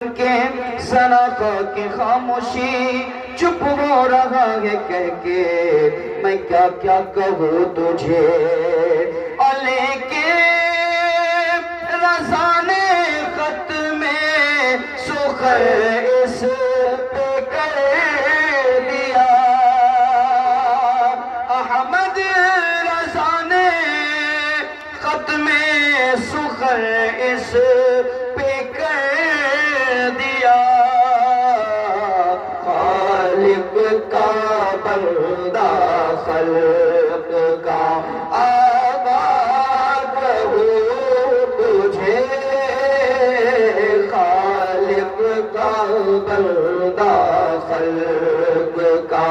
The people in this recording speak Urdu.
کہ ذرا خاک خاموشی چپ ہو رہا ہے کہہ کے میں کیا کیا کہوں تجھے اور لیکن رضا نے خط میں سخن اس پہ کر دیا احمد رضا نے خط میں سخن اس پہ کر دیا خالق کا بندہ خلق کا آباد ہو تجھے خالق کا بندہ خلق کا